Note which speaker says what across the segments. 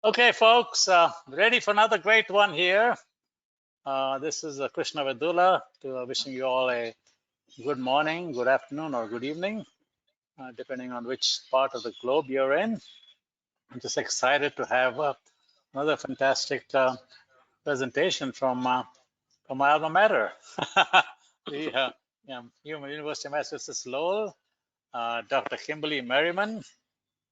Speaker 1: Okay, folks, ready for another great one here. This is Krishna Vedula, wishing you all a good morning, good afternoon, or good evening, depending on which part of the globe you're in. I'm just excited to have another fantastic presentation from my alma mater, the University of Massachusetts Lowell, Dr. Kimberly Merriman.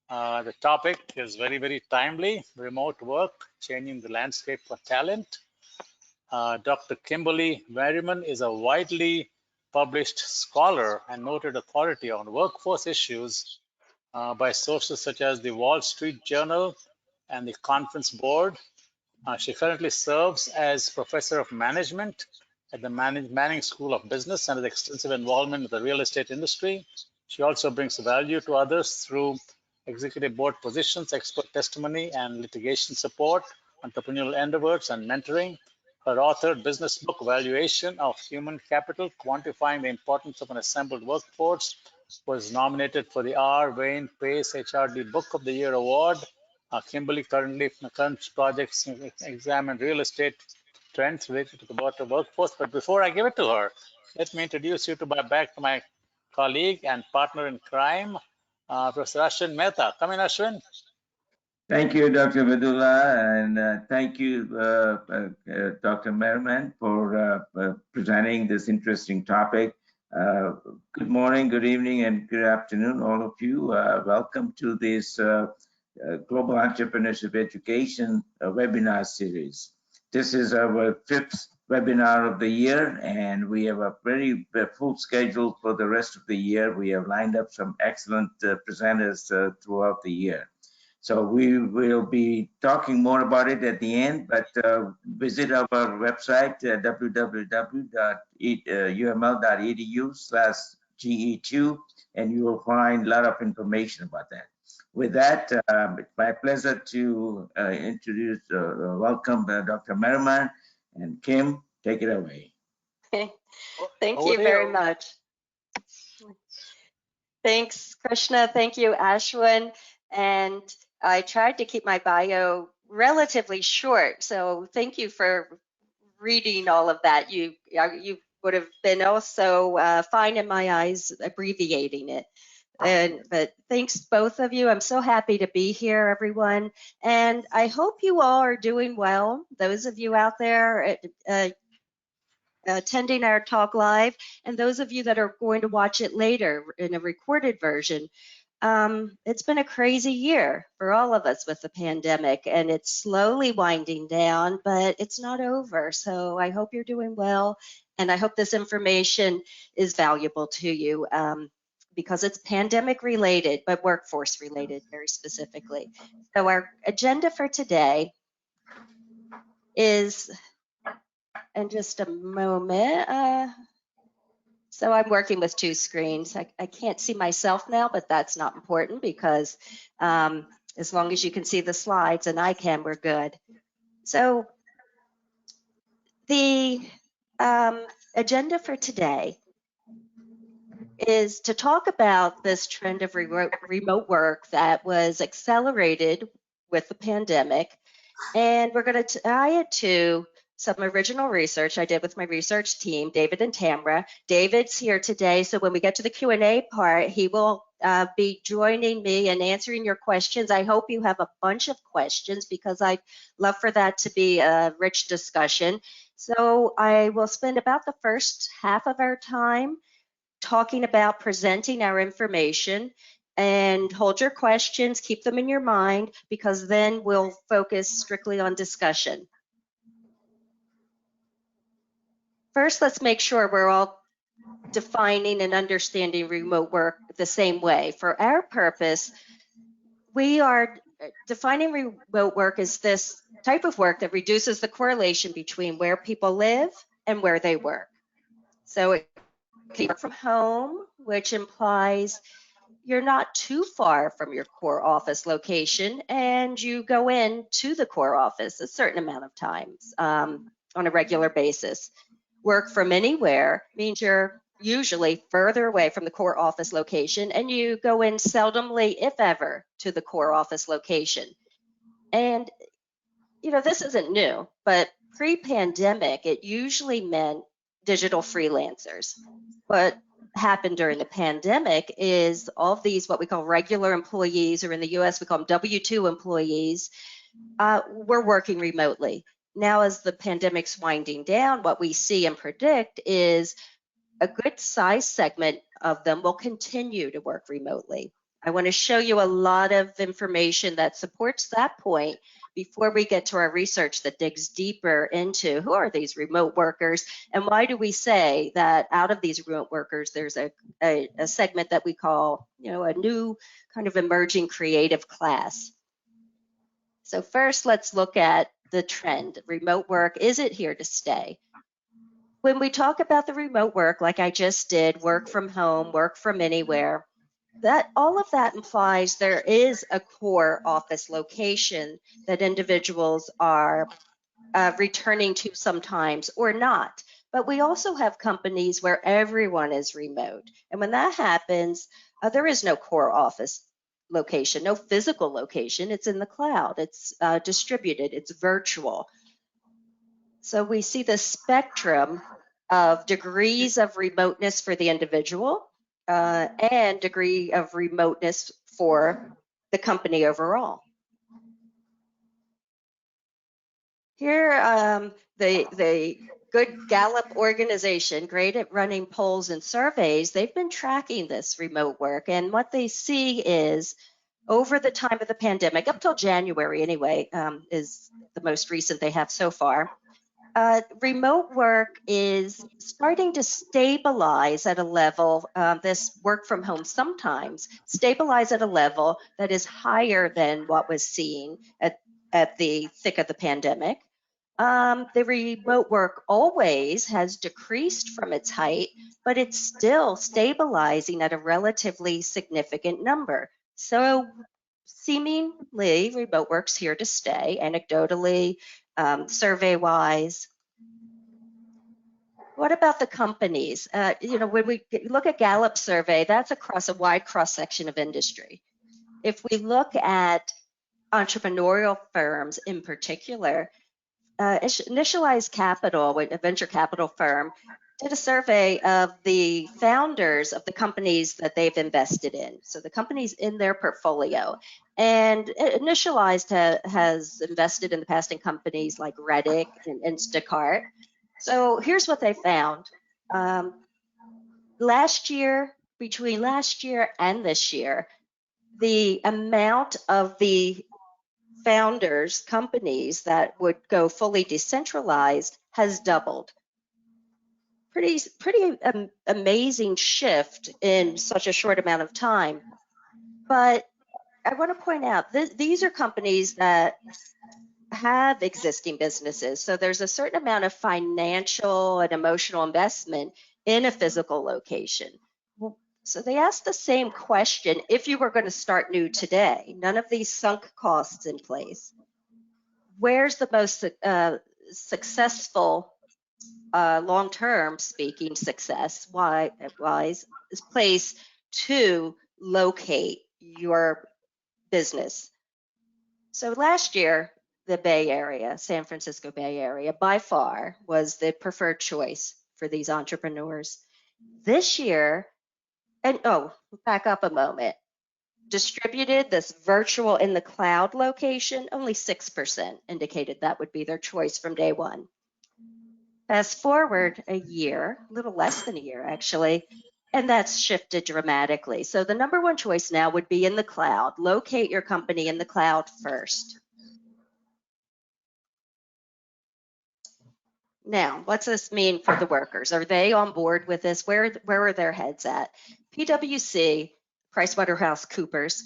Speaker 1: The topic is very, very timely: remote work, changing the landscape for talent. Dr. Kimberly Merriman is a widely published scholar and noted authority on workforce issues by sources such as the Wall Street Journal and the Conference Board. She currently serves as professor of management at the Manning School of Business and has extensive involvement in the real estate industry. She also brings value to others through executive board positions, expert testimony, and litigation support, entrepreneurial endeavors, and mentoring. Her authored business book, Valuation of Human Capital, Quantifying the Importance of an Assembled Workforce, was nominated for the R. Wayne Pace HRD Book of the Year Award. Kimberly current projects examine real estate trends related to the workforce. But before I give it to her, let me introduce you back to my colleague and partner in crime, Professor Ashwin Mehta. Come in, Ashwin.
Speaker 2: Thank you, Dr. Vedula, and thank you, Dr. Merriman, for presenting this interesting topic. Good morning, good evening, and good afternoon, all of you. Welcome to this Global Entrepreneurship Education webinar series. This is our 5th webinar of the year, and we have a very full schedule for the rest of the year. We have lined up some excellent presenters throughout the year. So we will be talking more about it at the end, but visit our website, www.uml.edu/GE2, and you will find a lot of information about that. With that, it's my pleasure to welcome Dr. Merriman, and Kim, take it away.
Speaker 3: Thank you very much. Thanks, Krishna. Thank you, Ashwin. And I tried to keep my bio relatively short, so thank you for reading all of that. You would have been also fine in my eyes abbreviating it. But thanks, both of you. I'm so happy to be here, everyone. And I hope you all are doing well. Those of you out there attending our talk live, and those of you that are going to watch it later in a recorded version. It's been a crazy year for all of us with the pandemic, and it's slowly winding down, but it's not over. So I hope you're doing well, and I hope this information is valuable to you because it's pandemic related, but workforce related very specifically. So our agenda for today is, in just a moment, so I'm working with 2 screens. I can't see myself now, but that's not important because as long as you can see the slides and I can, we're good. So the agenda for today is to talk about this trend of remote work that was accelerated with the pandemic. And we're going to tie it to some original research I did with my research team, David and Tamara. David's here today, so when we get to the Q&A part, he will be joining me and answering your questions. I hope you have a bunch of questions because I'd love for that to be a rich discussion. So I will spend about the first half of our time talking about presenting our information, and hold your questions, keep them in your mind, because then we'll focus strictly on discussion. First, let's make sure we're all defining and understanding remote work the same way. For our purpose, we are defining remote work as this type of work that reduces the correlation between where people live and where they work. So it can work from home, which implies you're not too far from your core office location, and you go in to the core office a certain amount of times on a regular basis. Work from anywhere means you're usually further away from the core office location, and you go in seldomly, if ever, to the core office location. And, this isn't new, but pre-pandemic, it usually meant digital freelancers. What happened during the pandemic is all of these, what we call regular employees, or in the US, we call them W-2 employees, were working remotely. Now, as the pandemic's winding down, what we see and predict is a good size segment of them will continue to work remotely. I want to show you a lot of information that supports that point before we get to our research that digs deeper into who are these remote workers and why do we say that out of these remote workers, there's a segment that we call, a new kind of emerging creative class. So first, let's look at the trend. Remote work, is it here to stay? When we talk about the remote work, like I just did, work from home, work from anywhere, that all of that implies there is a core office location that individuals are returning to sometimes or not. But we also have companies where everyone is remote. And when that happens, there is no core office location, no physical location. It's in the cloud, it's distributed, it's virtual. So we see the spectrum of degrees of remoteness for the individual and degree of remoteness for the company overall. Here, the good Gallup organization, great at running polls and surveys, they've been tracking this remote work. And what they see is over the time of the pandemic, up till January anyway, is the most recent they have so far, remote work is starting to stabilize at a level, this work from home sometimes stabilize at a level that is higher than what was seen at the thick of the pandemic. The remote work always has decreased from its height, but it's still stabilizing at a relatively significant number. So seemingly remote work's here to stay, anecdotally, survey-wise. What about the companies? When we look at Gallup survey, that's across a wide cross-section of industry. If we look at entrepreneurial firms in particular, Initialized Capital, a venture capital firm, did a survey of the founders of the companies that they've invested in. So the companies in their portfolio. And Initialized has invested in the past in companies like Reddit and Instacart. So here's what they found. Between last year and this year, the amount of the founders' companies that would go fully decentralized has doubled. Pretty amazing shift in such a short amount of time. But I want to point out these are companies that have existing businesses. So there's a certain amount of financial and emotional investment in a physical location. So they asked the same question if you were going to start new today, none of these sunk costs in place. Where's the most successful, long-term speaking success-wise place to locate your business? So last year, the Bay Area, San Francisco Bay Area, by far was the preferred choice for these entrepreneurs. This year, and back up a moment, distributed, this virtual in the cloud location, only 6% indicated that would be their choice from day one. Fast forward a year, a little less than a year actually, and that's shifted dramatically. So the number one choice now would be in the cloud. Locate your company in the cloud first. Now, what's this mean for the workers? Are they on board with this? Where are their heads at? PwC, PricewaterhouseCoopers,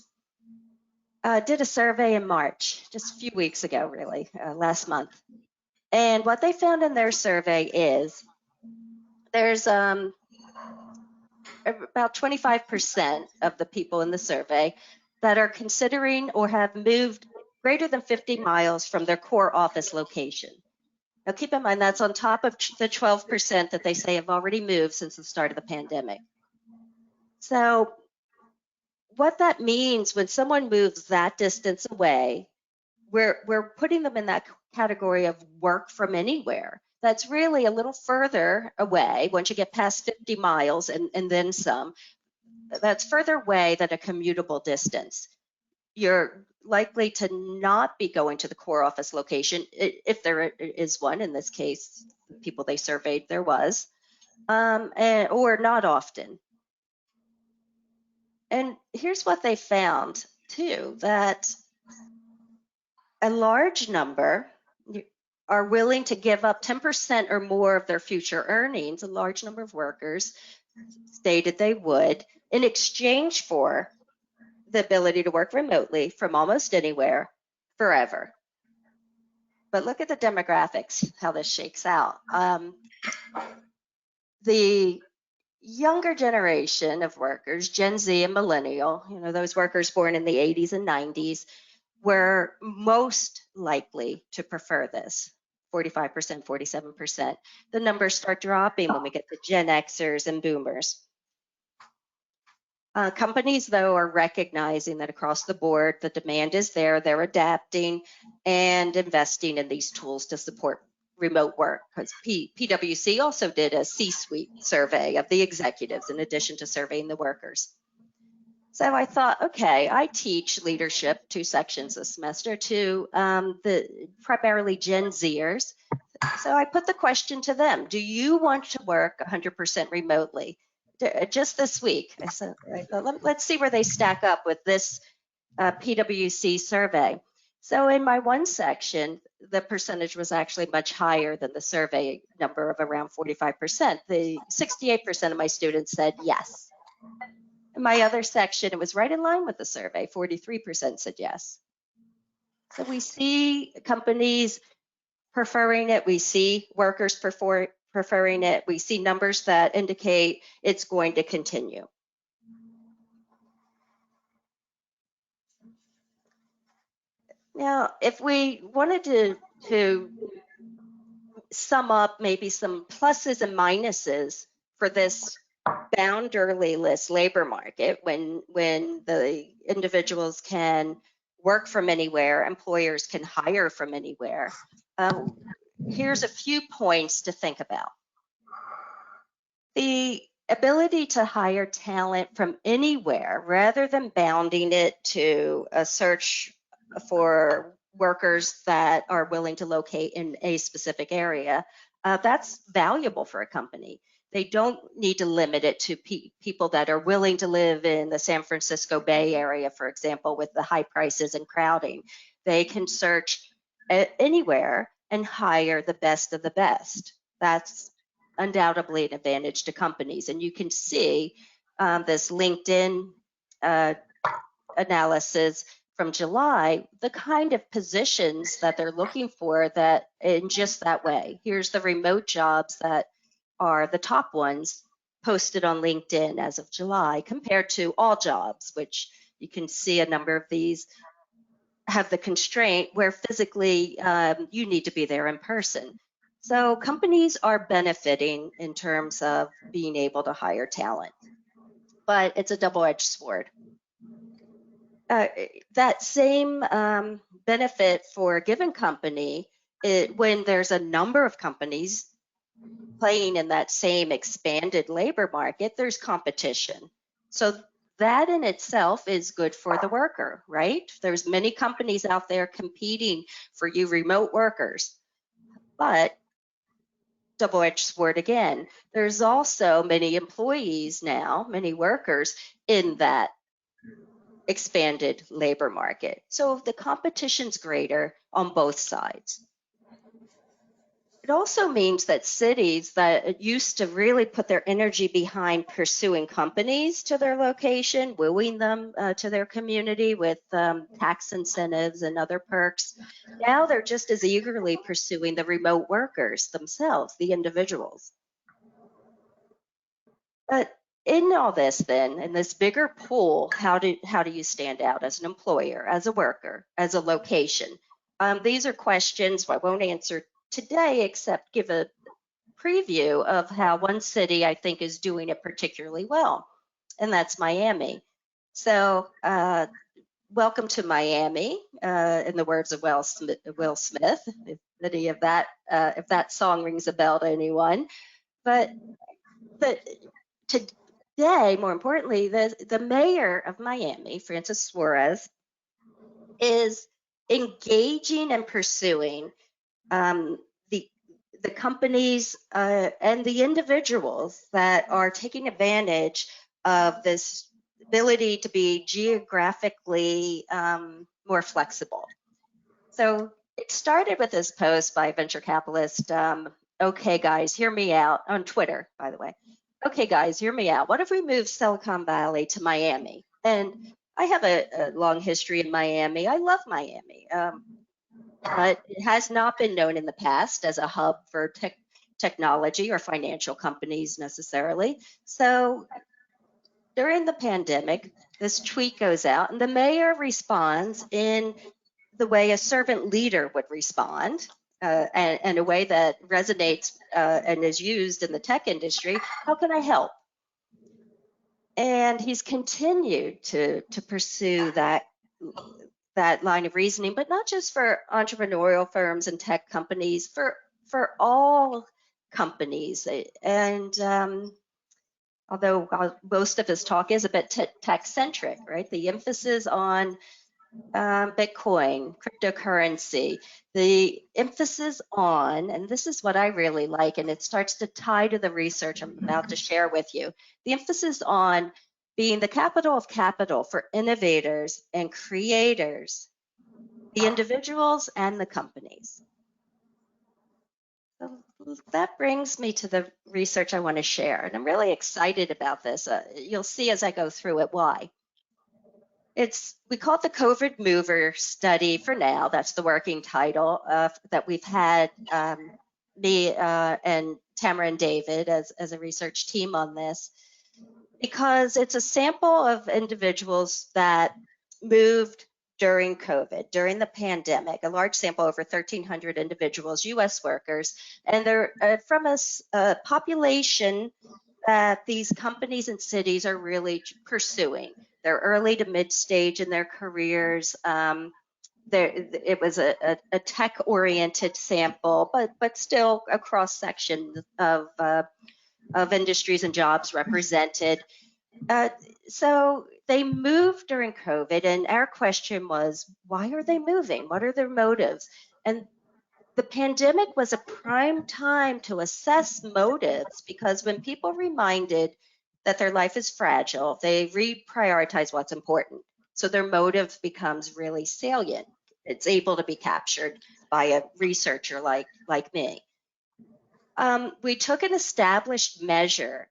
Speaker 3: did a survey in March, just a few weeks ago, really, last month. And what they found in their survey is there's about 25% of the people in the survey that are considering or have moved greater than 50 miles from their core office location. Now, keep in mind, that's on top of the 12% that they say have already moved since the start of the pandemic. So what that means when someone moves that distance away, we're putting them in that category of work from anywhere. That's really a little further away once you get past 50 miles and then some. That's further away than a commutable distance. You're likely to not be going to the core office location, if there is one. In this case, the people they surveyed, there was, or not often. And here's what they found too, that a large number are willing to give up 10% or more of their future earnings. A large number of workers stated they would, in exchange for the ability to work remotely from almost anywhere forever. But look at the demographics, how this shakes out. The younger generation of workers, Gen Z and millennial, those workers born in the 80s and 90s, were most likely to prefer this. 45%, 47%. The numbers start dropping when we get to Gen Xers and boomers. Companies, though, are recognizing that across the board, the demand is there. They're adapting and investing in these tools to support remote work, because PwC also did a C-suite survey of the executives in addition to surveying the workers. So I thought, okay, I teach leadership 2 sections this semester to the primarily Gen Zers. So I put the question to them, do you want to work 100% remotely? Just this week. I thought, let's see where they stack up with this PwC survey. So in my one section, the percentage was actually much higher than the survey number of around 45%. The 68% of my students said yes. In my other section, it was right in line with the survey. 43% said yes. So we see companies preferring it. We see workers preferring it. We see numbers that indicate it's going to continue. Now, if we wanted to sum up maybe some pluses and minuses for this boundaryless labor market, when the individuals can work from anywhere, employers can hire from anywhere, here's a few points to think about. The ability to hire talent from anywhere rather than bounding it to a search for workers that are willing to locate in a specific area, that's valuable for a company. They don't need to limit it to people that are willing to live in the San Francisco Bay Area, for example, with the high prices and crowding. They can search anywhere and hire the best of the best. That's undoubtedly an advantage to companies. And you can see this LinkedIn analysis from July, the kind of positions that they're looking for that in just that way. Here's the remote jobs that are the top ones posted on LinkedIn as of July compared to all jobs, which you can see a number of these have the constraint where physically you need to be there in person. So companies are benefiting in terms of being able to hire talent, but it's a double-edged sword. That same benefit for a given company, when there's a number of companies playing in that same expanded labor market, there's competition. So that in itself is good for the worker, right? There's many companies out there competing for you remote workers, but double-edged sword again. There's also many employees now, many workers in that expanded labor market. So the competition's greater on both sides. It also means that cities that used to really put their energy behind pursuing companies to their location, wooing them to their community with tax incentives and other perks, now they're just as eagerly pursuing the remote workers themselves, the individuals. But in all this then, in this bigger pool, how do you stand out as an employer, as a worker, as a location? These are questions I won't answer today, except give a preview of how one city I think is doing it particularly well, and that's Miami. So welcome to Miami, in the words of Will Smith, if any of that, if that song rings a bell to anyone. But today, more importantly, the mayor of Miami, Francis Suarez, is engaging and pursuing the companies and the individuals that are taking advantage of this ability to be geographically more flexible. So it started with this post by venture capitalist, okay guys, hear me out, on Twitter, by the way. Okay guys, hear me out. What if we move Silicon Valley to Miami? And I have a long history in Miami. I love Miami. But it has not been known in the past as a hub for technology or financial companies necessarily. So during the pandemic, this tweet goes out and the mayor responds in the way a servant leader would respond, and a way that resonates and is used in the tech industry. How can I help? And he's continued to pursue that line of reasoning, but not just for entrepreneurial firms and tech companies, for all companies. And although most of his talk is a bit tech-centric, right? The emphasis on Bitcoin, cryptocurrency, the emphasis on, and this is what I really like, and it starts to tie to the research I'm about to share with you, the emphasis on being the capital of capital for innovators and creators, the individuals and the companies. So that brings me to the research I want to share, and I'm really excited about this. You'll see as I go through it why. We call it the COVID Mover Study for now. That's the working title that we've had me and Tamara and David as a research team on this, because it's a sample of individuals that moved during COVID, during the pandemic, a large sample, over 1,300 individuals, US workers, and they're from a population that these companies and cities are really pursuing. They're early to mid-stage in their careers. It was a tech-oriented sample, but still a cross-section of industries and jobs represented. So they moved during COVID, and our question was, why are they moving? What are their motives? And the pandemic was a prime time to assess motives, because when people are reminded that their life is fragile, they reprioritize what's important. So their motive becomes really salient. It's able to be captured by a researcher like me. We took an established measure.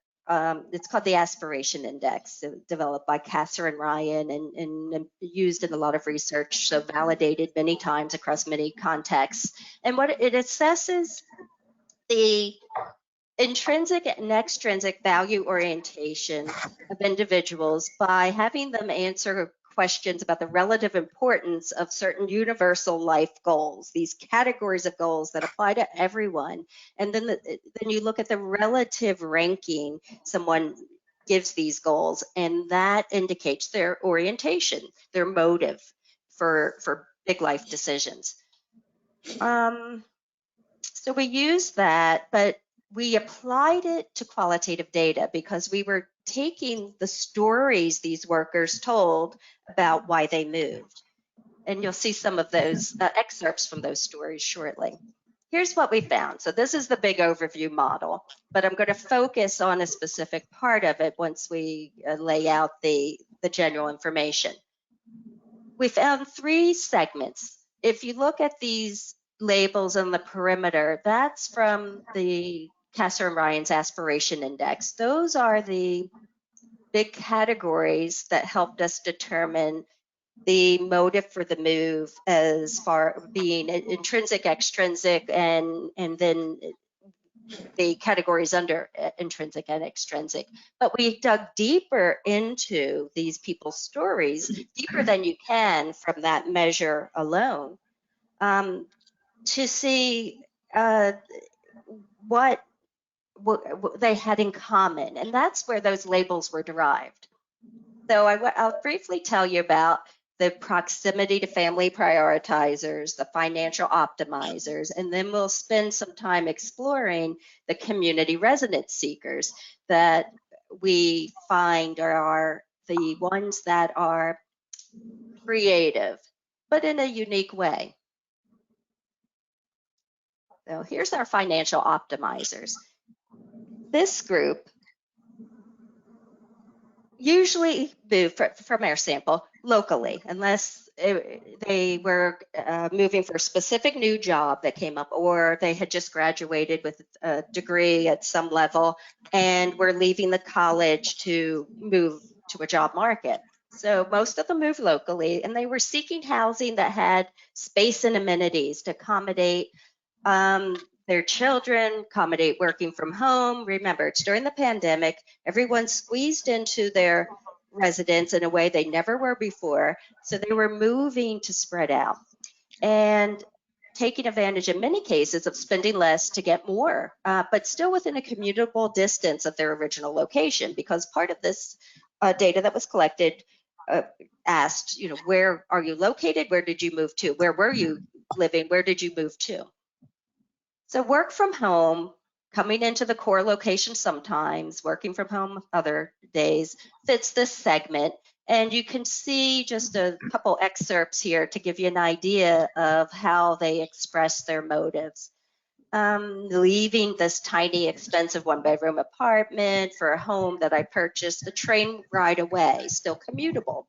Speaker 3: It's called the Aspiration Index, developed by Catherine Ryan and used in a lot of research, so validated many times across many contexts. And what it assesses the intrinsic and extrinsic value orientation of individuals by having them answer questions about the relative importance of certain universal life goals, these categories of goals that apply to everyone. And then you look at the relative ranking someone gives these goals, and that indicates their orientation, their motive for big life decisions. So we used that, but we applied it to qualitative data because we were taking the stories these workers told about why they moved. And you'll see some of those excerpts from those stories shortly. Here's what we found. So this is the big overview model, but I'm going to focus on a specific part of it once we lay out the general information. We found 3 segments. If you look at these labels on the perimeter, that's from the Kasser and Ryan's Aspiration Index. Those are the big categories that helped us determine the motive for the move, as far being intrinsic, extrinsic, and then the categories under intrinsic and extrinsic. But we dug deeper into these people's stories, deeper than you can from that measure alone, to see what they had in common. And that's where those labels were derived. So I'll briefly tell you about the proximity to family prioritizers, the financial optimizers, and then we'll spend some time exploring the community residence seekers that we find are the ones that are creative, but in a unique way. So here's our financial optimizers. This group usually move from our sample locally, unless they were moving for a specific new job that came up, or they had just graduated with a degree at some level and were leaving the college to move to a job market. So most of them moved locally, and they were seeking housing that had space and amenities to accommodate their children, accommodate working from home. Remember, it's during the pandemic. Everyone's squeezed into their residence in a way they never were before. So they were moving to spread out and taking advantage in many cases of spending less to get more, but still within a commutable distance of their original location, because part of this data that was collected asked, where are you located? Where did you move to? Where were you living? Where did you move to? So work from home, coming into the core location sometimes, working from home other days, fits this segment. And you can see just a couple excerpts here to give you an idea of how they express their motives. Leaving this tiny, expensive one-bedroom apartment for a home that I purchased a train ride away, still commutable.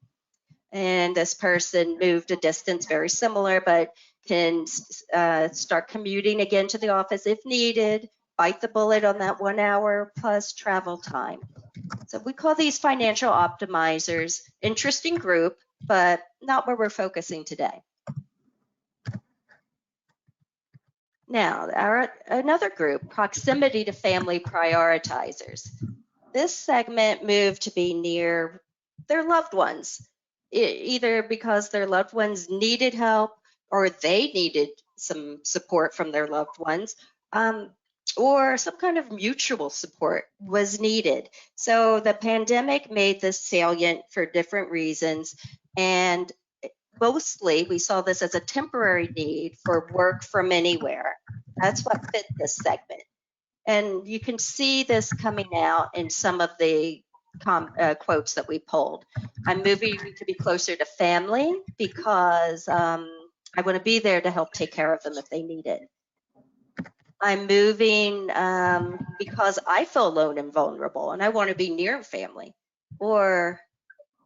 Speaker 3: And this person moved a distance very similar, but can start commuting again to the office if needed, bite the bullet on that 1 hour plus travel time. So we call these financial optimizers. Interesting group, but not where we're focusing today. Now, another group, proximity to family prioritizers. This segment moved to be near their loved ones, either because their loved ones needed help or they needed some support from their loved ones, or some kind of mutual support was needed. So the pandemic made this salient for different reasons, and mostly we saw this as a temporary need for work from anywhere. That's what fit this segment. And you can see this coming out in some of the quotes that we pulled. I'm moving to be closer to family because I want to be there to help take care of them if they need it. I'm moving because I feel alone and vulnerable and I want to be near family. Or,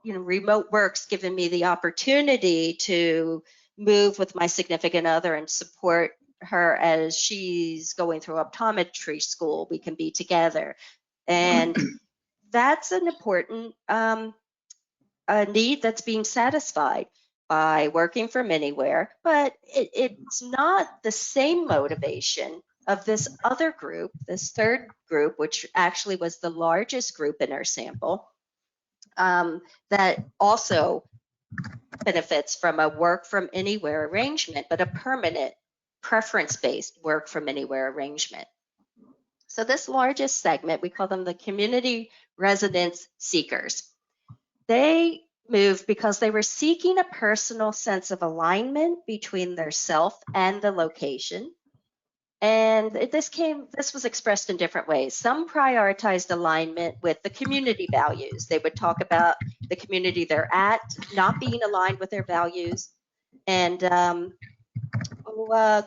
Speaker 3: remote work's given me the opportunity to move with my significant other and support her as she's going through optometry school. We can be together. And that's an important need that's being satisfied by working from anywhere, but it's not the same motivation of this other group, this third group, which actually was the largest group in our sample, that also benefits from a work from anywhere arrangement, but a permanent preference-based work from anywhere arrangement. So this largest segment, we call them the community residence seekers. They moved because they were seeking a personal sense of alignment between their self and the location. And this was expressed in different ways. Some prioritized alignment with the community values. They would talk about the community they're at not being aligned with their values. And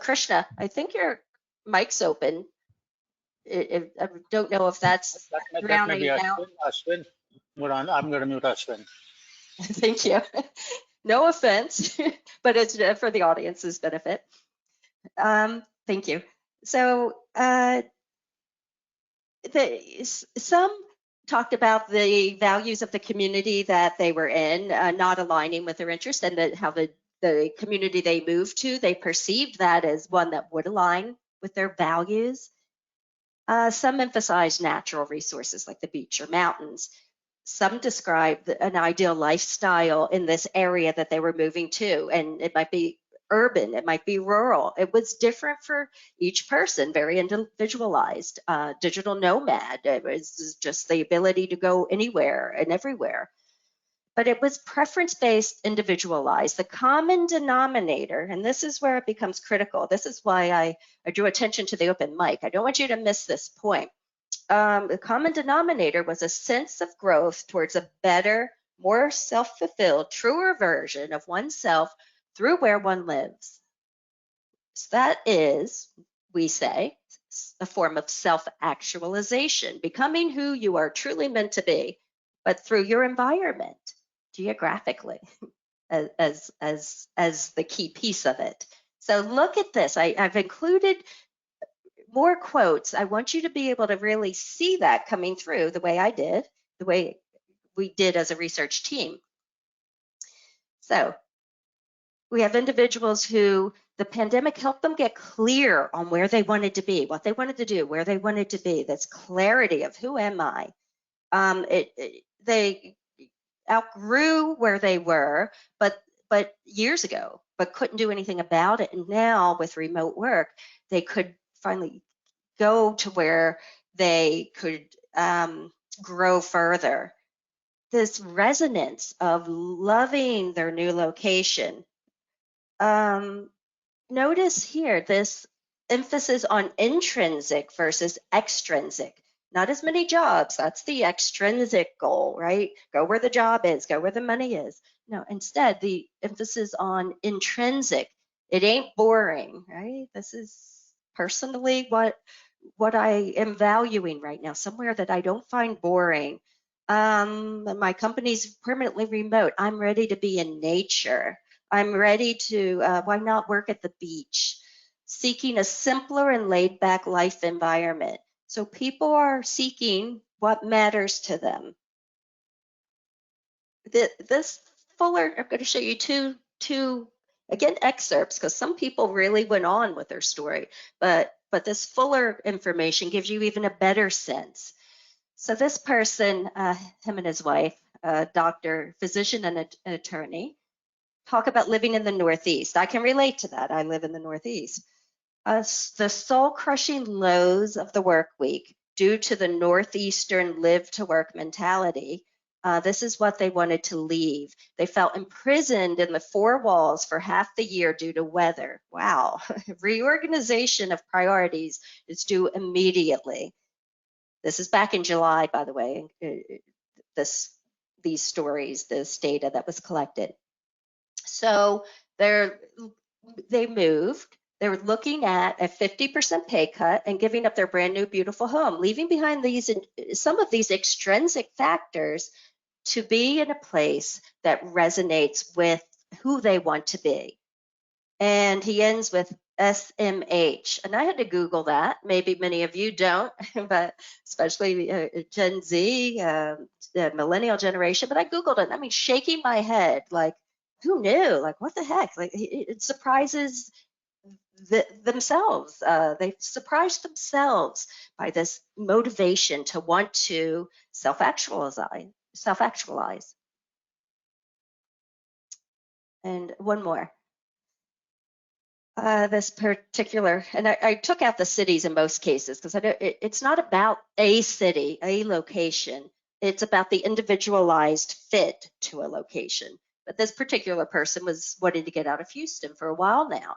Speaker 3: Krishna, I think your mic's open. I don't know if that's drowning you out.
Speaker 1: Ashwin. Hold on, I'm going to mute Ashwin.
Speaker 3: Thank you. No offense, but it's for the audience's benefit. Thank you. So some talked about the values of the community that they were in, not aligning with their interests, and how the community they moved to, they perceived that as one that would align with their values. Some emphasized natural resources like the beach or mountains. Some described an ideal lifestyle in this area that they were moving to, and it might be urban, it might be rural. It was different for each person, very individualized. Digital nomad, it was just the ability to go anywhere and everywhere. but it was preference-based, individualized. The common denominator, and this is where it becomes critical. This is why I drew attention to the open mic. I don't want you to miss this point. The common denominator was a sense of growth towards a better, more self-fulfilled, truer version of oneself through where one lives. So that is, we say, a form of self-actualization, becoming who you are truly meant to be, but through your environment, geographically, as the key piece of it. So look at this. I've included more quotes. I want you to be able to really see that coming through the way I did, the way we did as a research team. So we have individuals who the pandemic helped them get clear on where they wanted to be, what they wanted to do, where they wanted to be. That's clarity of who am I. They outgrew where they were, but years ago, but couldn't do anything about it. And now with remote work, they could finally go to where they could grow further. This resonance of loving their new location. Notice here this emphasis on intrinsic versus extrinsic. Not as many jobs, that's the extrinsic goal, right? Go where the job is, go where the money is. No, instead, the emphasis on intrinsic. It ain't boring, right? This is personally what I am valuing right now, somewhere that I don't find boring. My company's permanently remote. I'm ready to be in nature. I'm ready to, why not work at the beach? Seeking a simpler and laid back life environment. So people are seeking what matters to them. This fuller, I'm going to show you two again, excerpts, because some people really went on with their story, but this fuller information gives you even a better sense. So this person, him and his wife, doctor, physician, and an attorney, talk about living in the Northeast. I can relate to that. I live in the Northeast. The soul-crushing lows of the work week due to the Northeastern live-to-work mentality. This is what they wanted to leave. They felt imprisoned in the four walls for half the year due to weather. Wow. Reorganization of priorities is due immediately. This is back in July, by the way, these stories, this data that was collected. So they moved. They were looking at a 50% pay cut and giving up their brand new beautiful home, leaving behind some of these extrinsic factors to be in a place that resonates with who they want to be. And he ends with SMH. And I had to Google that. Maybe many of you don't, but especially Gen Z, the millennial generation. But I Googled it. I mean, shaking my head, like, who knew? Like, what the heck? Like, it surprises themselves. They surprised themselves by this motivation to want to self-actualize. And one more. This particular, and I took out the cities in most cases because it's not about a city, a location. It's about the individualized fit to a location. But this particular person was wanting to get out of Houston for a while now.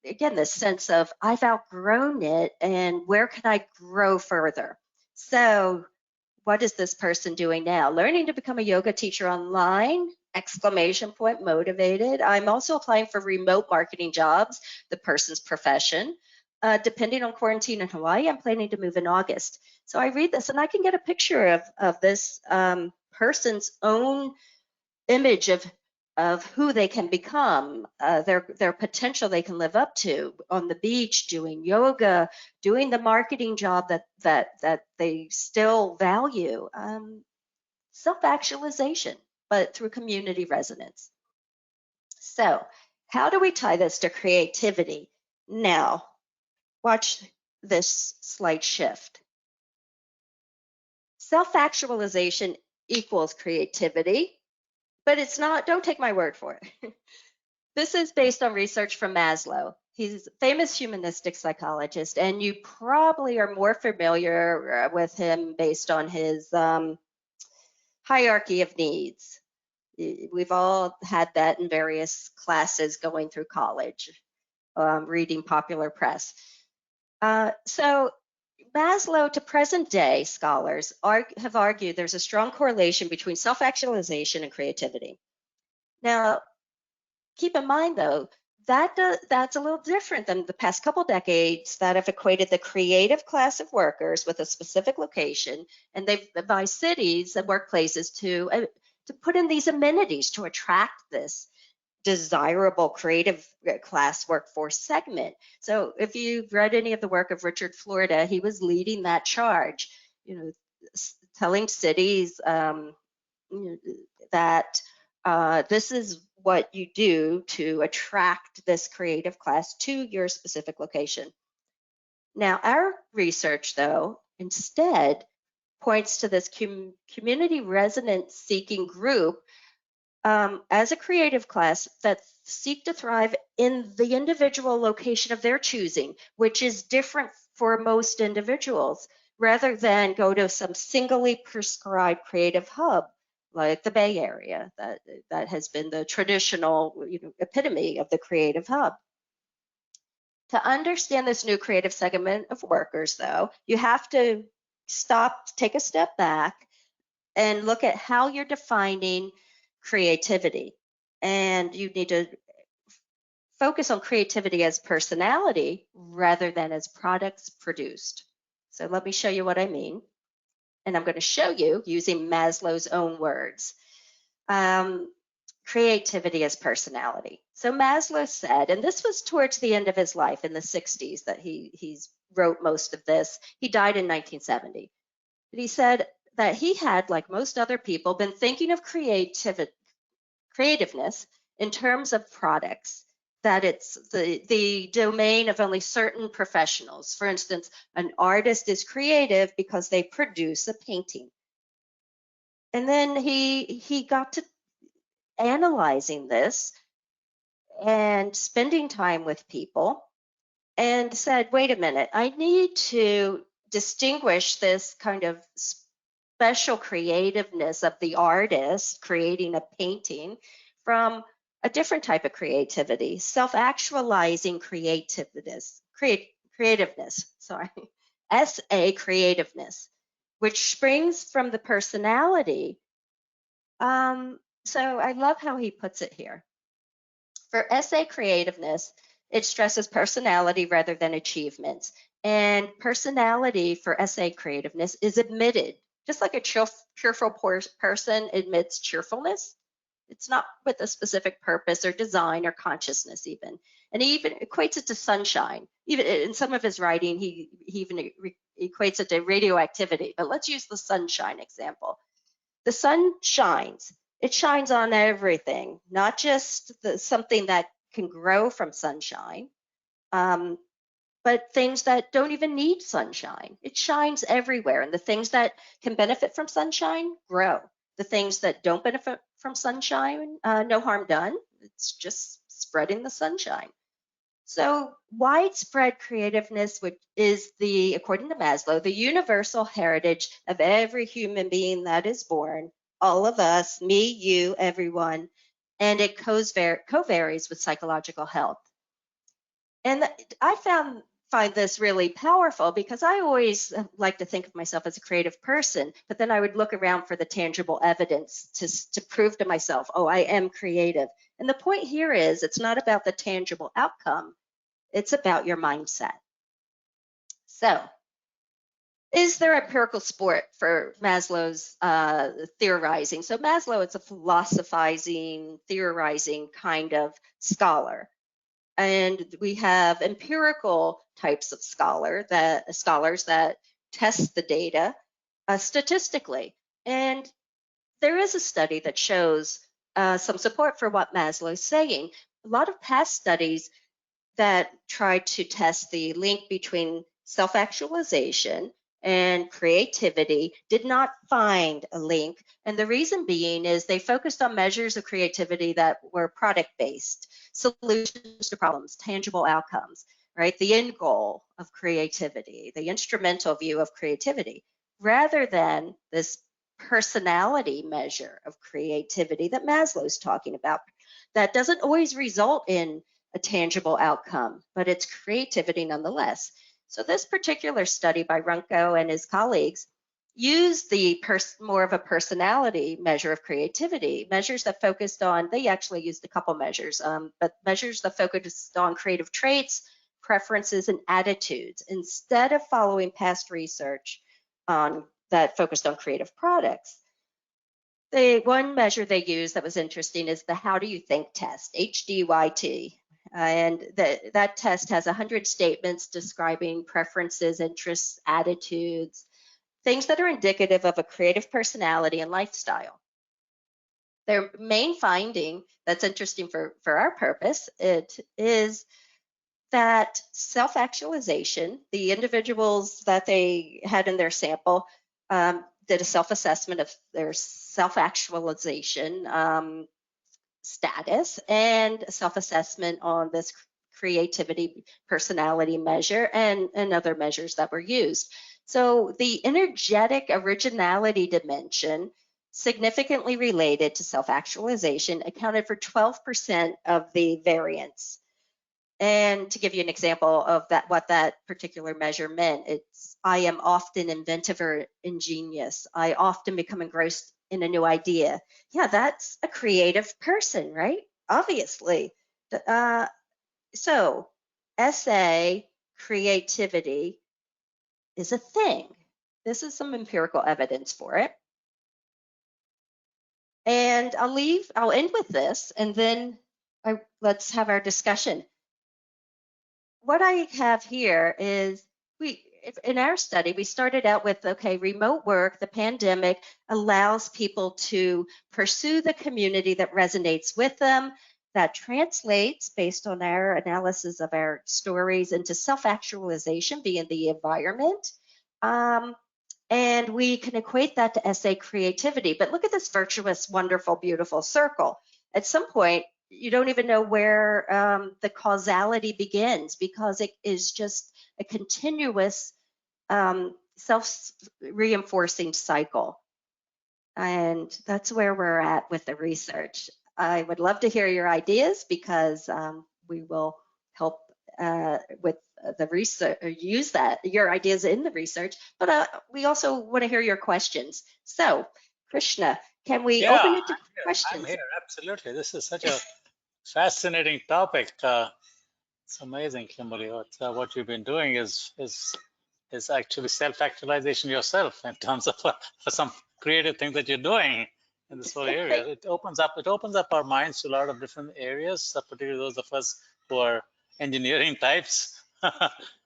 Speaker 3: Again, this sense of I've outgrown it and where can I grow further? So what is this person doing now? Learning to become a yoga teacher online, exclamation point, motivated. I'm also applying for remote marketing jobs, the person's profession. Depending on quarantine in Hawaii, I'm planning to move in August. So I read this and I can get a picture of this person's own image of who they can become, their potential they can live up to on the beach, doing yoga, doing the marketing job that they still value, self-actualization, but through community resonance. So how do we tie this to creativity? Now, watch this slight shift. Self-actualization equals creativity, but it's not, don't take my word for it. This is based on research from Maslow. He's a famous humanistic psychologist, and you probably are more familiar with him based on his hierarchy of needs. We've all had that in various classes going through college, reading popular press. So Maslow, to present day scholars, have argued there's a strong correlation between self-actualization and creativity. Now, keep in mind though, that's a little different than the past couple decades that have equated the creative class of workers with a specific location, and they've advised cities and workplaces to put in these amenities to attract this desirable creative class workforce segment. So if you've read any of the work of Richard Florida, he was leading that charge, telling cities that this is what you do to attract this creative class to your specific location. Now, our research, though, instead points to this community resonance seeking group as a creative class that seek to thrive in the individual location of their choosing, which is different for most individuals, rather than go to some singly prescribed creative hub like the Bay Area that has been the traditional epitome of the creative hub. To understand this new creative segment of workers, though, you have to stop, take a step back, and look at how you're defining creativity. And you need to focus on creativity as personality rather than as products produced. So let me show you what I mean. And I'm going to show you using Maslow's own words. Creativity as personality. So Maslow said, and this was towards the end of his life in the 60s that he wrote most of this. He died in 1970. But he said that he had, like most other people, been thinking of creativeness in terms of products, that it's the domain of only certain professionals. For instance, an artist is creative because they produce a painting. And then he got to analyzing this and spending time with people and said, wait a minute, I need to distinguish this kind of special creativeness of the artist creating a painting from a different type of creativity, self-actualizing creativeness, SA creativeness, which springs from the personality. So I love how he puts it here. For SA creativeness, it stresses personality rather than achievements. And personality for SA creativeness is admitted. Just like a cheerful person admits cheerfulness, it's not with a specific purpose or design or consciousness even. And he even equates it to sunshine. Even in some of his writing, he even equates it to radioactivity. But let's use the sunshine example. The sun shines. It shines on everything, not just something that can grow from sunshine, but things that don't even need sunshine. It shines everywhere, and the things that can benefit from sunshine grow. The things that don't benefit from sunshine, no harm done. It's just spreading the sunshine. So widespread creativeness, which is according to Maslow, the universal heritage of every human being that is born, all of us, me, you, everyone, and it co-varies with psychological health. And I find this really powerful because I always like to think of myself as a creative person, but then I would look around for the tangible evidence to prove to myself, oh, I am creative. And the point here is it's not about the tangible outcome, it's about your mindset. So, is there empirical support for Maslow's theorizing? So Maslow is a philosophizing, theorizing kind of scholar. And we have empirical types of scholars that test the data statistically. And there is a study that shows some support for what Maslow is saying. A lot of past studies that tried to test the link between self-actualization and creativity did not find a link. And the reason being is they focused on measures of creativity that were product-based, solutions to problems, tangible outcomes, right? The end goal of creativity, the instrumental view of creativity, rather than this personality measure of creativity that Maslow's talking about. That doesn't always result in a tangible outcome, but it's creativity nonetheless. So this particular study by Runco and his colleagues used the more of a personality measure of creativity, measures that focused on, they actually used a couple measures, but measures that focused on creative traits, preferences, and attitudes, instead of following past research that focused on creative products. One measure they used that was interesting is the How Do You Think test, HDYT. And that test has 100 statements describing preferences, interests, attitudes, things that are indicative of a creative personality and lifestyle. Their main finding that's interesting for our purpose, it is that self-actualization, the individuals that they had in their sample did a self-assessment of their self-actualization status and self-assessment on this creativity personality measure and other measures that were used. So the energetic originality dimension, significantly related to self-actualization, accounted for 12% of the variance. And to give you an example of that, what that particular measure meant, it's I am often inventive or ingenious. I often become engrossed in a new idea. Yeah, that's a creative person, right? Obviously. So SA creativity is a thing. This is some empirical evidence for it. And I'll end with this, and then let's have our discussion. What I have here is in our study, we started out with, okay, remote work, the pandemic allows people to pursue the community that resonates with them, that translates based on our analysis of our stories into self-actualization via the environment. And we can equate that to SA creativity. But look at this virtuous, wonderful, beautiful circle. At some point, you don't even know where the causality begins, because it is just a continuous self-reinforcing cycle. And that's where we're at with the research. I would love to hear your ideas, because we will help with the research, or use your ideas in the research, but we also want to hear your questions. So, Krishna, can we open it to questions?
Speaker 1: I'm here, absolutely. This is such a fascinating topic. It's amazing, Kimberly. What you've been doing is actually self-actualization yourself in terms of some creative thing that you're doing in this whole area. It opens up our minds to a lot of different areas, particularly those of us who are engineering types.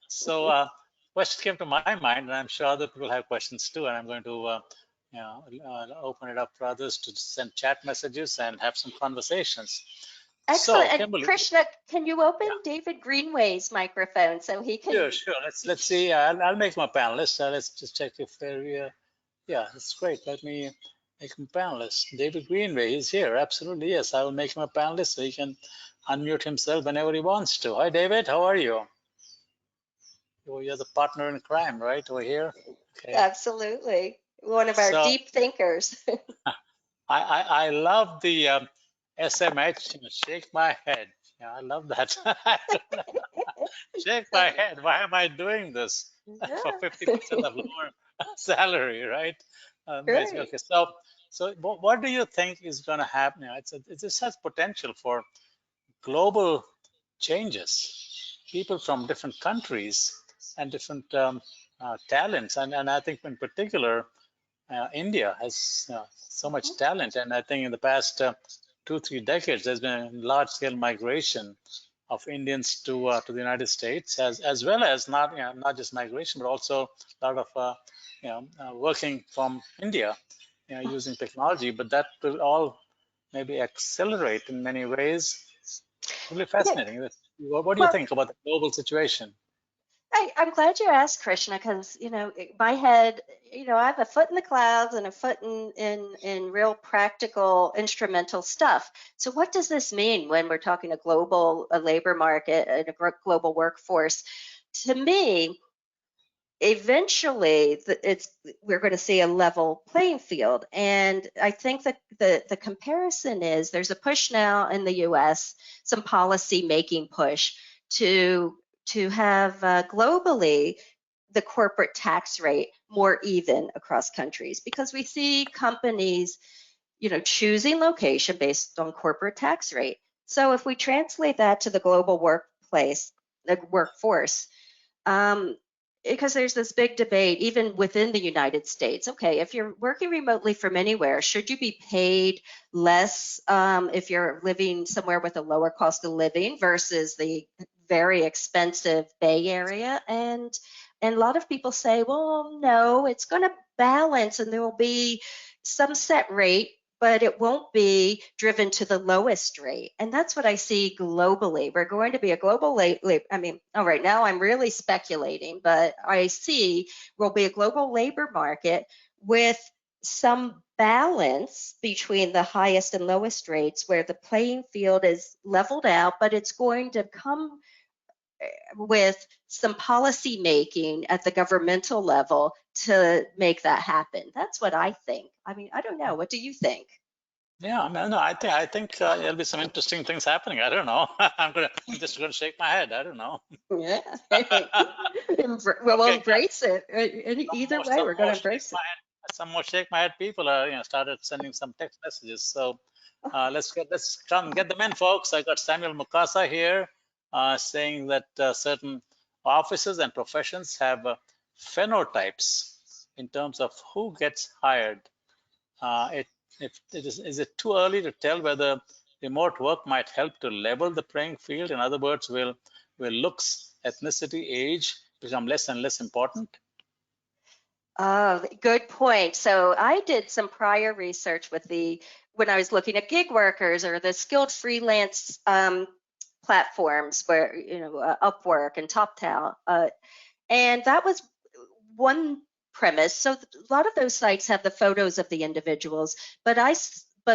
Speaker 1: So question came to my mind, and I'm sure other people have questions too, and I'm going to open it up for others to send chat messages and have some conversations.
Speaker 3: Excellent.
Speaker 1: So,
Speaker 3: and Krishna, can you open David Greenway's microphone so he can?
Speaker 1: Sure. Let's see. I'll make my panelist. Let's just check if they're yeah, that's great. Let me make him panelist. David Greenway, he's here. Absolutely, yes. I will make him a panelist so he can unmute himself whenever he wants to. Hi, David. How are you? You're the partner in crime, right? Over here. Okay.
Speaker 3: Absolutely. One of our deep thinkers.
Speaker 1: I love the SMH. Shake my head. Yeah, I love that. Shake my head. Why am I doing this for 50% of lower salary, right? Amazing. Okay, so what do you think is going to happen? This has potential for global changes. People from different countries and different talents, and I think in particular, India has so much talent, and I think in the past 2-3 decades, there's been a large-scale migration of Indians to the United States, as well as not just migration, but also a lot of working from India, using technology. But that will all maybe accelerate in many ways. Really fascinating. What do you think about the global situation?
Speaker 3: I'm glad you asked, Krishna, because my head, I have a foot in the clouds and a foot in real practical instrumental stuff. So what does this mean when we're talking a global labor market and a global workforce? To me, eventually we're going to see a level playing field. And I think that the comparison is there's a push now in the US, some policy making push to have globally the corporate tax rate more even across countries, because we see companies, choosing location based on corporate tax rate. So if we translate that to the global workplace, the workforce, because there's this big debate even within the United States. Okay, if you're working remotely from anywhere, should you be paid less if you're living somewhere with a lower cost of living versus the very expensive Bay Area? And a lot of people say, well, no, it's going to balance, and there will be some set rate, but it won't be driven to the lowest rate. And that's what I see globally. We're going to be a global right now I'm really speculating, but I see we'll be a global labor market with some balance between the highest and lowest rates, where the playing field is leveled out, but it's going to come with some policy making at the governmental level to make that happen. That's what I think. I mean, I don't know. What do you think?
Speaker 1: Yeah, I mean, no, I think there'll be some interesting things happening. I don't know. I'm just gonna shake my head. I don't know.
Speaker 3: Yeah. We'll
Speaker 1: Okay,
Speaker 3: embrace it. Either way, we're going to embrace it.
Speaker 1: some more shake my head people are started sending some text messages. So let's come get them in, folks. I got Samuel Mukasa here saying that certain offices and professions have phenotypes in terms of who gets hired. Is it too early to tell whether remote work might help to level the playing field? In other words, will looks, ethnicity, age become less and less important?
Speaker 3: Oh, good point. So I did some prior research when I was looking at gig workers or the skilled freelance platforms, where Upwork and TopTal, and that was one premise. So a lot of those sites have the photos of the individuals, but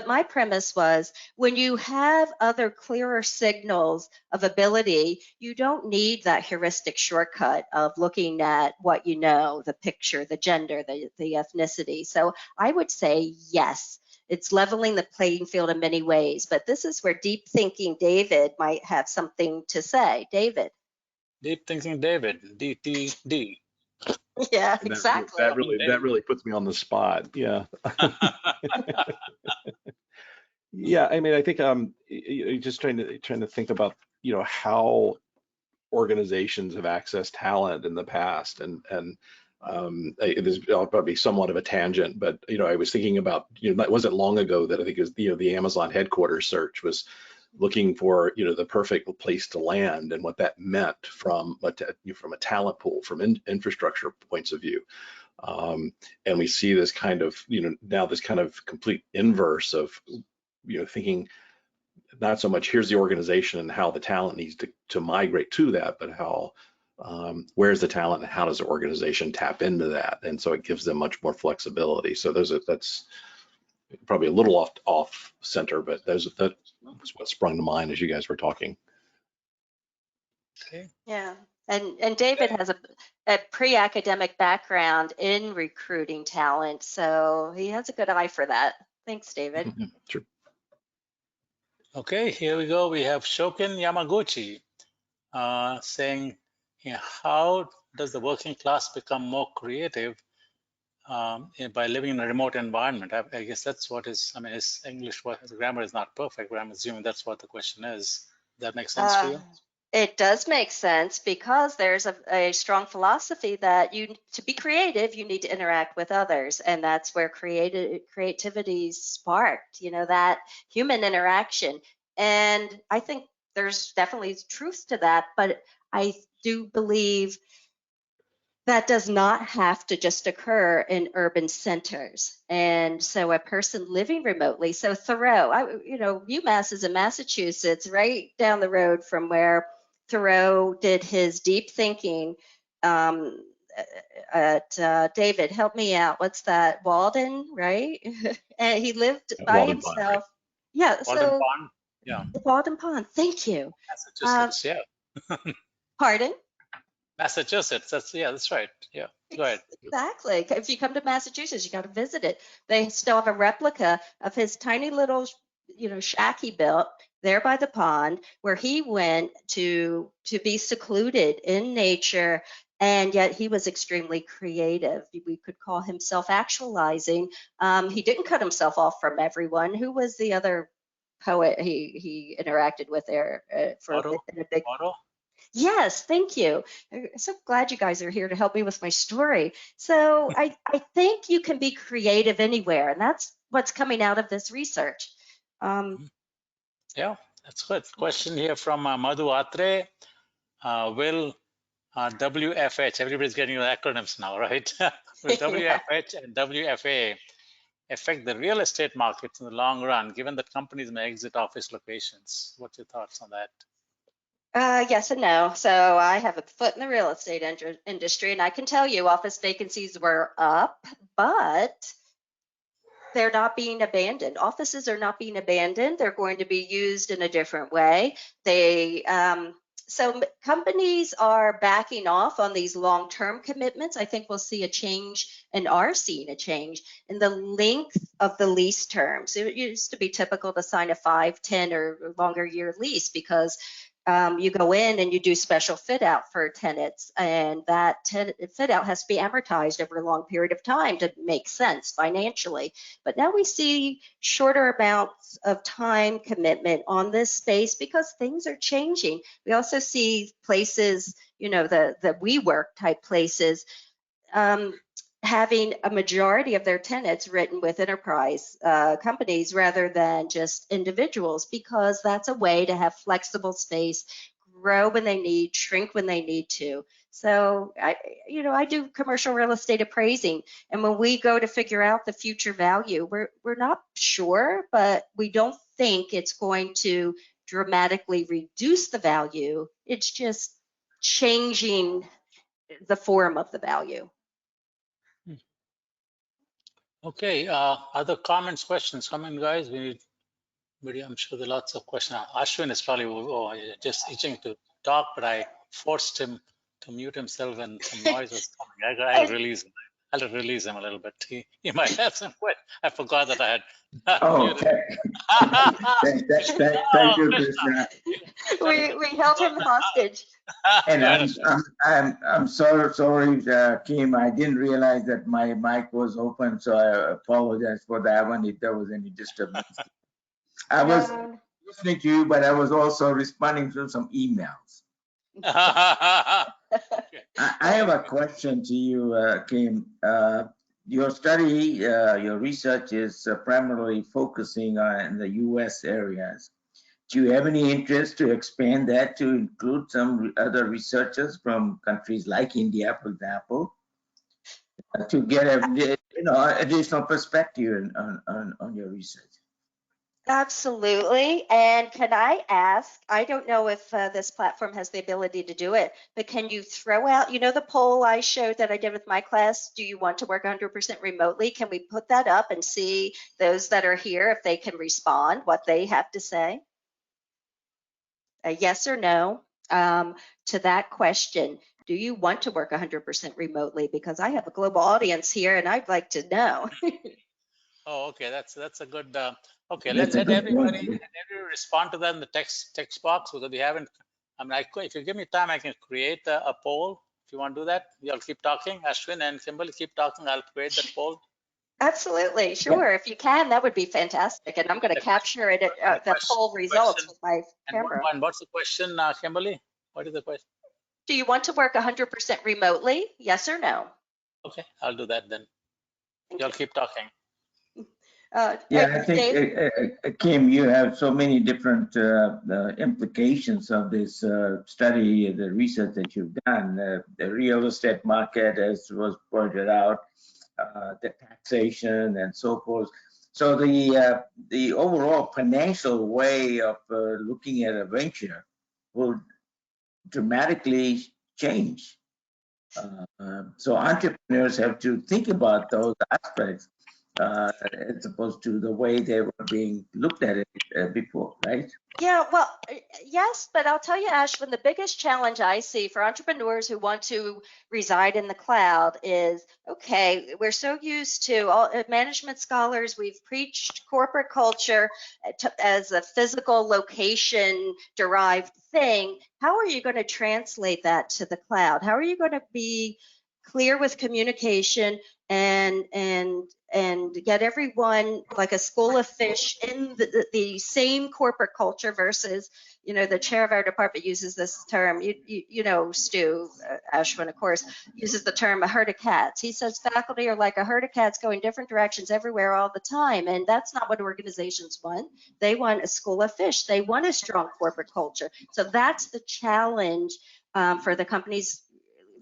Speaker 3: my premise was, when you have other clearer signals of ability, you don't need that heuristic shortcut of looking at what the picture, the gender, the ethnicity. So I would say yes, it's leveling the playing field in many ways, but this is where deep thinking David might have something to say. David.
Speaker 1: Deep thinking David, DTD.
Speaker 3: Yeah, exactly.
Speaker 4: That really puts me on the spot. Yeah. Yeah, I mean, I think just trying to think about how organizations have accessed talent in the past, and it is probably somewhat of a tangent, but I was thinking about it wasn't long ago that I think it was the Amazon headquarters search was looking for the perfect place to land, and what that meant from a talent pool, from infrastructure points of view. And we see this kind of now this kind of complete inverse of thinking not so much here's the organization and how the talent needs to migrate to that, but how where's the talent and how does the organization tap into that, and so it gives them much more flexibility. So that's probably a little off center, but that's what sprung to mind as you guys were talking.
Speaker 1: Okay.
Speaker 3: Yeah, and David has a pre-academic background in recruiting talent, so he has a good eye for that. Thanks, David.
Speaker 4: Sure.
Speaker 1: Okay, here we go. We have Shokin Yamaguchi saying, how does the working class become more creative by living in a remote environment? I guess that's what his English, his grammar is not perfect, but I'm assuming that's what the question is. Does that make sense to you?
Speaker 3: It does make sense, because there's a strong philosophy that to be creative, you need to interact with others, and that's where creativity sparked, that human interaction. And I think there's definitely truth to that, but I do believe that does not have to just occur in urban centers. And so a person living remotely, so Thoreau, UMass is in Massachusetts, right down the road from where Thoreau did his deep thinking at David, help me out. What's that? Walden, right? And he lived by
Speaker 4: Walden
Speaker 3: himself.
Speaker 4: Pond, right?
Speaker 3: Yeah.
Speaker 1: Walden
Speaker 3: So
Speaker 1: Pond. Yeah.
Speaker 3: Walden Pond. Thank you.
Speaker 1: Massachusetts. Yeah.
Speaker 3: Pardon?
Speaker 1: Massachusetts. That's right. Yeah, go ahead.
Speaker 3: Exactly. If you come to Massachusetts, you got to visit it. They still have a replica of his tiny little, shack he built there by the pond, where he went to be secluded in nature, and yet he was extremely creative. We could call him self-actualizing. He didn't cut himself off from everyone. Who was the other poet he interacted with there in a big?
Speaker 1: Otto?
Speaker 3: Yes, thank you. I'm so glad you guys are here to help me with my story. So I think you can be creative anywhere, and that's what's coming out of this research.
Speaker 1: Yeah, that's good. Question here from Madhu Atre. Will WFH, everybody's getting the acronyms now, right? Will WFH and WFA affect the real estate markets in the long run, given that companies may exit office locations? What's your thoughts on that?
Speaker 3: Yes and no. So I have a foot in the real estate industry, and I can tell you office vacancies were up, but they're not being abandoned. Offices are not being abandoned. They're going to be used in a different way. So companies are backing off on these long-term commitments. I think we'll see a change, and are seeing a change in the length of the lease terms. It used to be typical to sign a 5, 10, or longer year lease because you go in and you do special fit out for tenants, and that fit out has to be amortized over a long period of time to make sense financially. But now we see shorter amounts of time commitment on this space because things are changing. We also see places, the WeWork type places, having a majority of their tenants written with enterprise companies rather than just individuals, because that's a way to have flexible space, grow when they need, shrink when they need to. So I do commercial real estate appraising, and when we go to figure out the future value, we're not sure, but we don't think it's going to dramatically reduce the value. It's just changing the form of the value.
Speaker 1: Okay, other comments, questions? Come in, guys. I'm sure there are lots of questions. Ashwin is probably just itching to talk, but I forced him to mute himself and some noise was coming. I'll release him. I'll release him a little bit. He might have some questions. I forgot that I had muted him.
Speaker 2: Thank you, Krishna.
Speaker 3: We held him hostage.
Speaker 2: And I'm so sorry, Kim. I didn't realize that my mic was open, so I apologize for that one if there was any disturbance. I was listening to you, but I was also responding to some emails. I have a question to you, Kim. Your study, your research is primarily focusing on the U.S. areas. Do you have any interest to expand that to include some other researchers from countries like India, for example, to get additional perspective on your research?
Speaker 3: Absolutely. And can I ask, I don't know if this platform has the ability to do it, but can you throw out, the poll I showed that I did with my class, do you want to work 100% remotely? Can we put that up and see those that are here, if they can respond, what they have to say? A yes or no to that question. Do you want to work 100% remotely? Because I have a global audience here and I'd like to know.
Speaker 1: Oh, okay, that's a good. Okay, let everybody respond to that in the text box, because we haven't. I mean, if you give me time, I can create a poll. If you want to do that, y'all keep talking. Ashwin and Kimberly, keep talking. I'll create that poll.
Speaker 3: Absolutely, sure. If you can, that would be fantastic. And I'm going to capture it at the poll results with my camera.
Speaker 1: And what's the question, Kimberly? What is the question?
Speaker 3: Do you want to work 100% remotely? Yes or no?
Speaker 1: Okay, I'll do that then. Y'all keep talking.
Speaker 2: Yeah, I think, Kim, you have so many different implications of this study, the research that you've done. The real estate market, as was pointed out, the taxation and so forth. So the overall financial way of looking at a venture will dramatically change. So entrepreneurs have to think about those aspects as opposed to the way they were being looked at it before, right?
Speaker 3: Yeah, well, yes, but I'll tell you, Ashwin, the biggest challenge I see for entrepreneurs who want to reside in the cloud is, okay, we're so used to all management scholars, we've preached corporate culture as a physical location derived thing. How are you going to translate that to the cloud? How are you going to be clear with communication and get everyone like a school of fish in the same corporate culture versus, you know, the chair of our department uses this term, you know, Stu Ashwin, of course, uses the term a herd of cats. He says faculty are like a herd of cats going different directions everywhere all the time. And that's not what organizations want. They want a school of fish. They want a strong corporate culture. So that's the challenge for the companies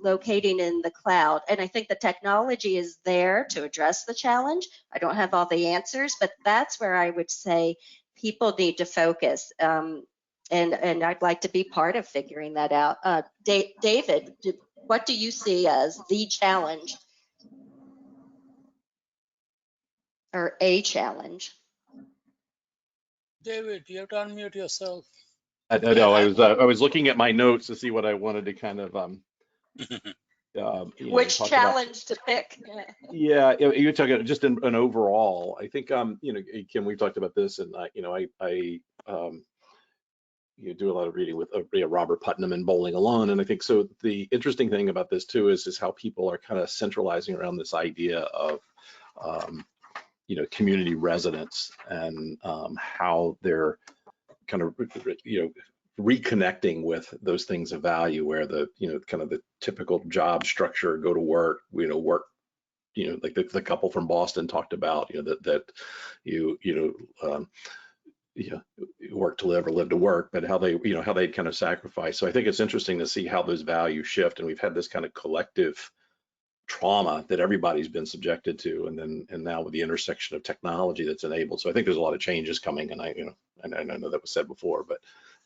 Speaker 3: locating in the cloud. And I think the technology is there to address the challenge. I don't have all the answers, but that's where I would say people need to focus. And I'd like to be part of figuring that out. David, what do you see as the challenge or a challenge?
Speaker 1: David, you have to unmute yourself.
Speaker 4: I know I was looking at my notes to see what I wanted to kind of
Speaker 3: Which challenge to pick?
Speaker 4: Yeah, you're talking just an overall. I think Kim, we've talked about this, and I do a lot of reading with Robert Putnam and Bowling Alone, and I think so. The interesting thing about this too is how people are kind of centralizing around this idea of community residence and how they're kind of reconnecting with those things of value, where the kind of the typical job structure, go to work, work, like the couple from Boston talked about, that work to live or live to work, but how they how they kind of sacrifice. So I think it's interesting to see how those values shift, and we've had this kind of collective trauma that everybody's been subjected to, and now with the intersection of technology that's enabled. So I think there's a lot of changes coming, and I know that was said before, but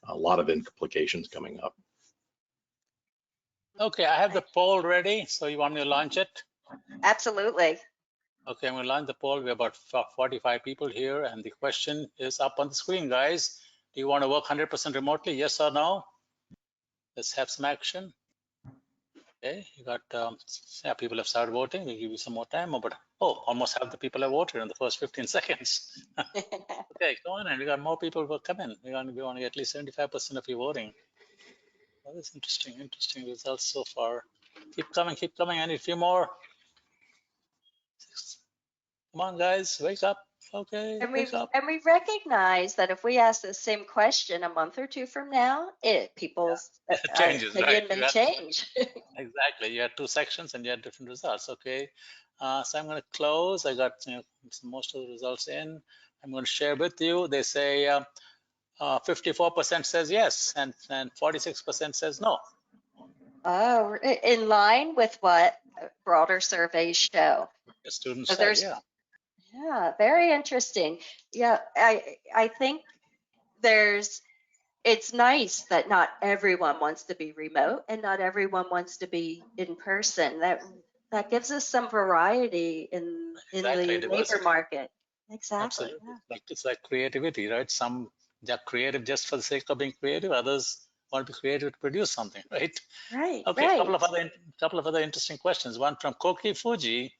Speaker 4: a lot of implications coming up.
Speaker 1: Okay, I have the poll ready. So you want me to launch it?
Speaker 3: Absolutely.
Speaker 1: Okay, I'm going to launch the poll. We're about 45 people here, and the question is up on the screen, guys. Do you want to work 100% remotely? Yes or no? Let's have some action. Okay, you got people have started voting. We'll give you some more time, but almost half the people have voted in the first 15 seconds. Okay, go on, and we got more people will come in. We want to get at least 75% of you voting. Well, that's interesting results so far. Keep coming. I need a few more. Come on, guys, wake up. Okay, wake up.
Speaker 3: And we recognize that if we ask the same question a month or two from now, people's
Speaker 1: Changes,
Speaker 3: opinion
Speaker 1: right?
Speaker 3: may change.
Speaker 1: Exactly. You had two sections and you had different results. Okay. So I'm going to close. I got most of the results in. I'm going to share with you. They say 54% says yes, and 46% says no.
Speaker 3: Oh, in line with what broader surveys show.
Speaker 1: The students
Speaker 3: So
Speaker 1: said, yeah.
Speaker 3: Yeah, very interesting. Yeah, I think it's nice that not everyone wants to be remote and not everyone wants to be in person. That gives us some variety in the labor market. Exactly.
Speaker 1: Absolutely.
Speaker 3: Yeah.
Speaker 1: It's like creativity, right? Some they're creative just for the sake of being creative. Others want to be creative to produce something, right?
Speaker 3: Right.
Speaker 1: Okay.
Speaker 3: Right.
Speaker 1: A couple of other interesting questions. One from Koki Fuji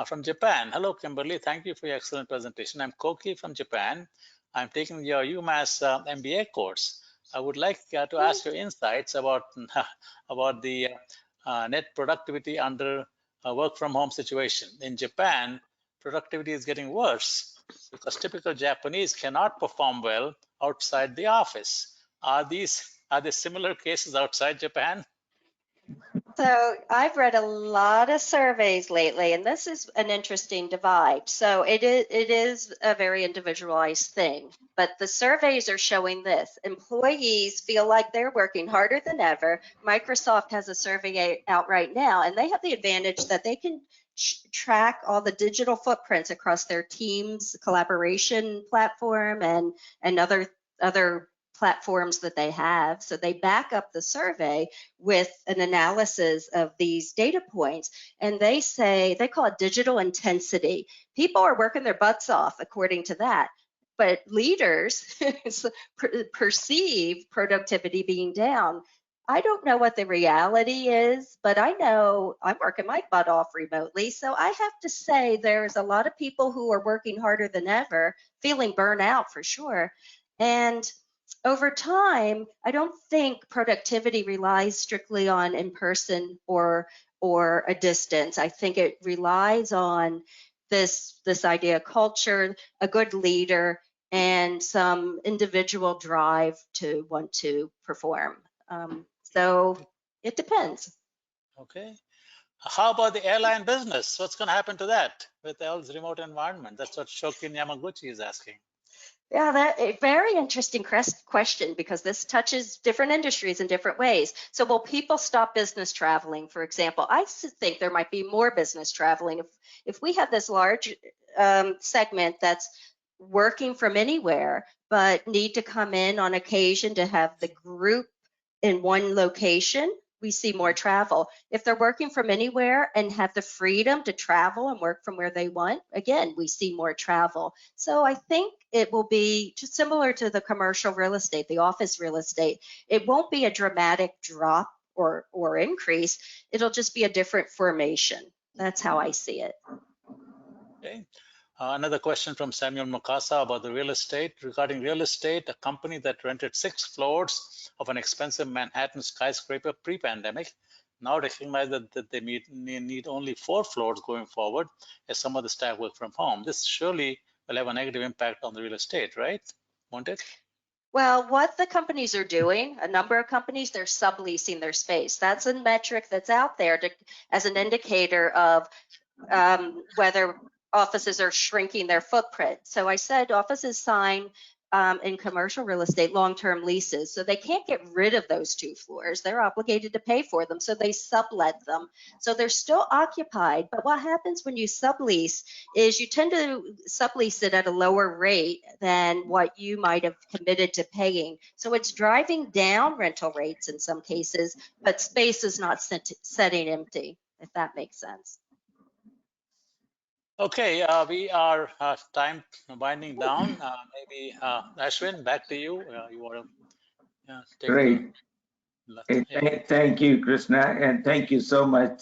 Speaker 1: from Japan. Hello, Kimberly. Thank you for your excellent presentation. I'm Koki from Japan. I'm taking your UMass MBA course. I would like to ask your insights about the net productivity under a work from home situation. In Japan, productivity is getting worse because typical Japanese cannot perform well outside the office. Are there similar cases outside Japan?
Speaker 3: So I've read a lot of surveys lately, and this is an interesting divide. So it is a very individualized thing, but the surveys are showing this. Employees feel like they're working harder than ever. Microsoft has a survey out right now, and they have the advantage that they can track all the digital footprints across their Teams collaboration platform and other platforms that they have. So they back up the survey with an analysis of these data points, and they say, they call it digital intensity. People are working their butts off according to that, but leaders perceive productivity being down. I don't know what the reality is, but I know I'm working my butt off remotely. So I have to say there's a lot of people who are working harder than ever, feeling burnout for sure. And over time, I don't think productivity relies strictly on in-person or a distance. I think it relies on this idea of culture, a good leader, and some individual drive to want to perform. So it depends.
Speaker 1: Okay. How about the airline business? What's going to happen to that with all this remote environment? That's what Shokin Yamaguchi is asking.
Speaker 3: Yeah, that a very interesting question, because this touches different industries in different ways. So will people stop business traveling, for example? I think there might be more business traveling. If we have this large segment that's working from anywhere, but need to come in on occasion to have the group in one location, we see more travel. If they're working from anywhere and have the freedom to travel and work from where they want, again, we see more travel. So I think it will be just similar to the commercial real estate, the office real estate. It won't be a dramatic drop or increase. It'll just be a different formation. That's how I see it.
Speaker 1: Okay. Another question from Samuel Mukasa about the real estate. Regarding real estate, a company that rented 6 floors of an expensive Manhattan skyscraper pre-pandemic now recognize that they need only 4 floors going forward as some of the staff work from home. This surely will have a negative impact on the real estate, right? Won't it?
Speaker 3: Well, what the companies are doing, a number of companies, they're subleasing their space. That's a metric that's out there as an indicator of whether offices are shrinking their footprint. So I said offices sign in commercial real estate long-term leases, so they can't get rid of those 2 floors. They're obligated to pay for them, so they sublet them. So they're still occupied, but what happens when you sublease is you tend to sublease it at a lower rate than what you might have committed to paying. So it's driving down rental rates in some cases, but space is not setting empty, if that makes sense.
Speaker 1: Okay, we are time winding down. Maybe Ashwin, back to you. You want to take
Speaker 2: Great. Thank you, Krishna, and thank you so much,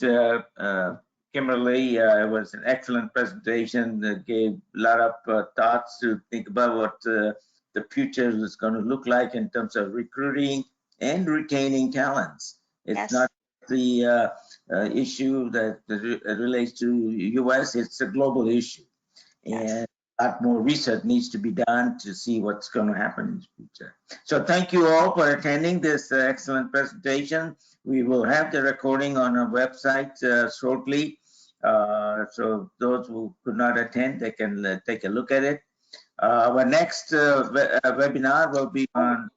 Speaker 2: Kimberly. It was an excellent presentation that gave a lot of thoughts to think about what the future is going to look like in terms of recruiting and retaining talents. It's not the issue that relates to U.S., it's a global issue. And a lot more research needs to be done to see what's going to happen in the future. So thank you all for attending this excellent presentation. We will have the recording on our website shortly. So those who could not attend, they can take a look at it. Our next webinar will be on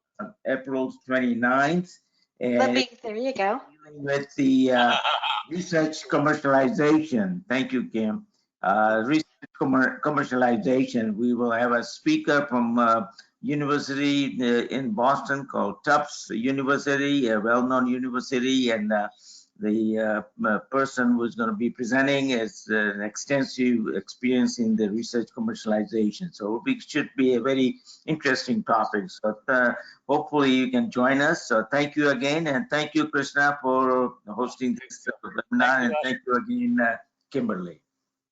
Speaker 2: April 29th. And
Speaker 3: there you go.
Speaker 2: With the research commercialization. Thank you, Kim. Research commercialization. We will have a speaker from university in Boston called Tufts University, a well-known university, and the person who's going to be presenting is an extensive experience in the research commercialization. So it should be a very interesting topic. So hopefully you can join us. So thank you again, and thank you, Krishna, for hosting this webinar, and thank you again, Kimberly.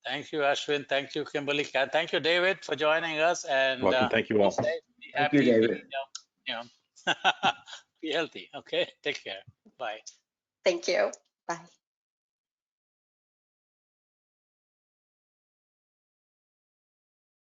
Speaker 1: Thank you, Ashwin. Thank you, Kimberly. Thank you, David, for joining us. And
Speaker 4: welcome. Thank you all.
Speaker 1: Be safe, be
Speaker 2: Thank
Speaker 1: happy,
Speaker 2: you, David.
Speaker 1: Be healthy. Okay, take care. Bye.
Speaker 3: Thank you. Bye.